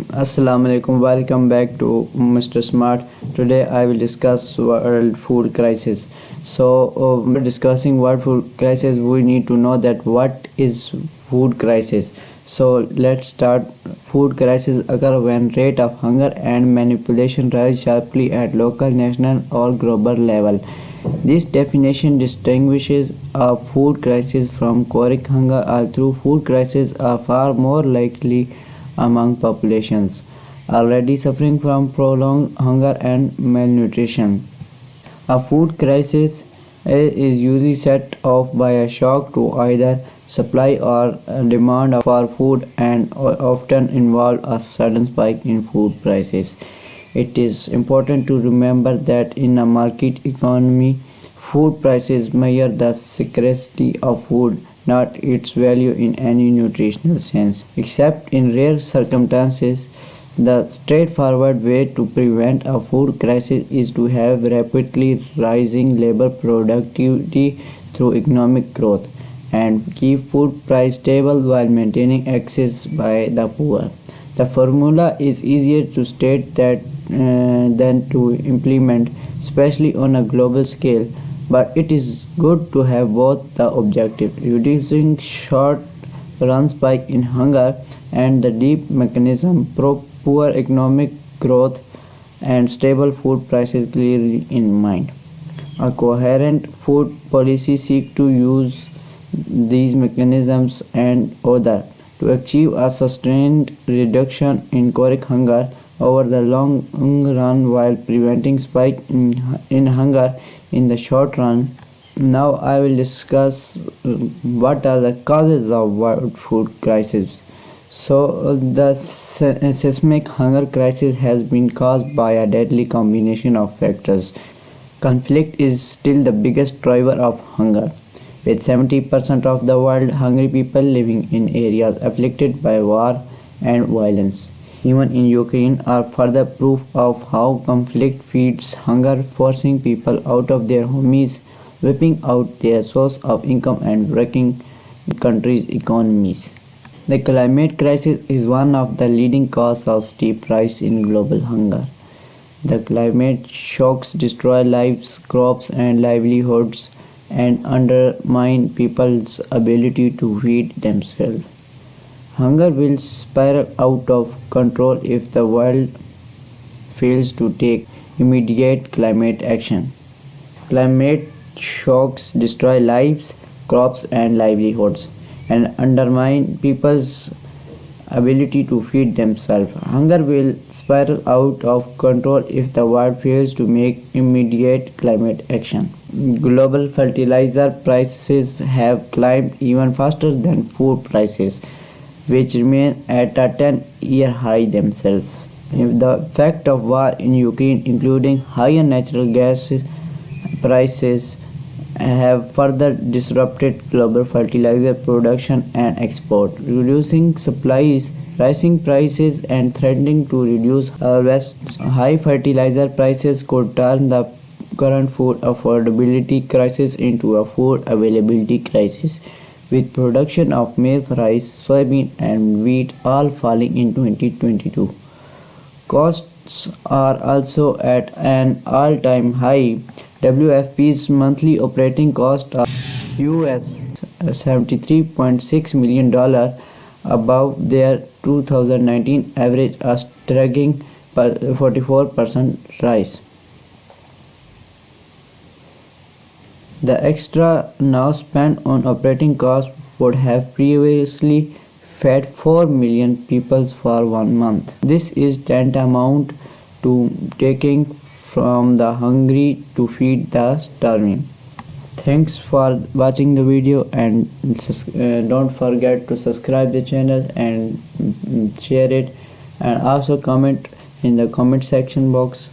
Assalamu alaikum. Welcome back to Mr. Smart. Today I will discuss world food crisis. We're discussing world food crisis. We need to know that what is food crisis. So let's start. Food crisis occur when rate of hunger and manipulation rise sharply at local, national, or global level. This definition distinguishes a food crisis from chronic hunger, although food crises are far more likely among populations already suffering from prolonged hunger and malnutrition. A food crisis is usually set off by a shock to either supply or demand for food and often involve a sudden spike in food prices. It is important to remember that in a market economy, food prices measure the scarcity of food, not its value in any nutritional sense. Except in rare circumstances, the straightforward way to prevent a food crisis is to have rapidly rising labor productivity through economic growth and keep food price stable while maintaining access by the poor. The formula is easier to state than to implement, especially on a global scale, but it is good to have both the objective, reducing short run spike in hunger and the deep mechanism pro poor economic growth and stable food prices clearly in mind. A coherent food policy seeks to use these mechanisms and other to achieve a sustained reduction in caloric hunger over the long run while preventing spike in hunger in the short run. Now I will discuss what are the causes of world food crisis. The seismic hunger crisis has been caused by a deadly combination of factors. Conflict is still the biggest driver of hunger, with 70% of the world hungry people living in areas afflicted by war and violence. Even in Ukraine are further proof of how conflict feeds hunger, forcing people out of their homes, wiping out their source of income and wrecking countries' economies. The climate crisis is one of the leading causes of steep rise in global hunger. The climate shocks destroy lives, crops and livelihoods and undermine people's ability to feed themselves. Hunger will spiral out of control if the world fails to take immediate climate action. Climate shocks destroy lives, crops, and livelihoods and undermine people's ability to feed themselves. Hunger will spiral out of control if the world fails to make immediate climate action. Global fertilizer prices have climbed even faster than food prices, which remain at a 10-year high themselves. The effect of war in Ukraine, including higher natural gas prices, have further disrupted global fertilizer production and export, reducing supplies, rising prices, and threatening to reduce harvests. High fertilizer prices could turn the current food affordability crisis into a food availability crisis, with production of maize, rice, soybean, and wheat all falling in 2022. Costs are also at an all-time high. WFP's monthly operating costs are US $73.6 million, above their 2019 average, a staggering 44% rise. The extra now spent on operating costs would have previously fed 4 million people for 1 month. This is tantamount to taking from the hungry to feed the starving. Thanks for watching the video and don't forget to subscribe the channel and share it, and also comment in the comment section box.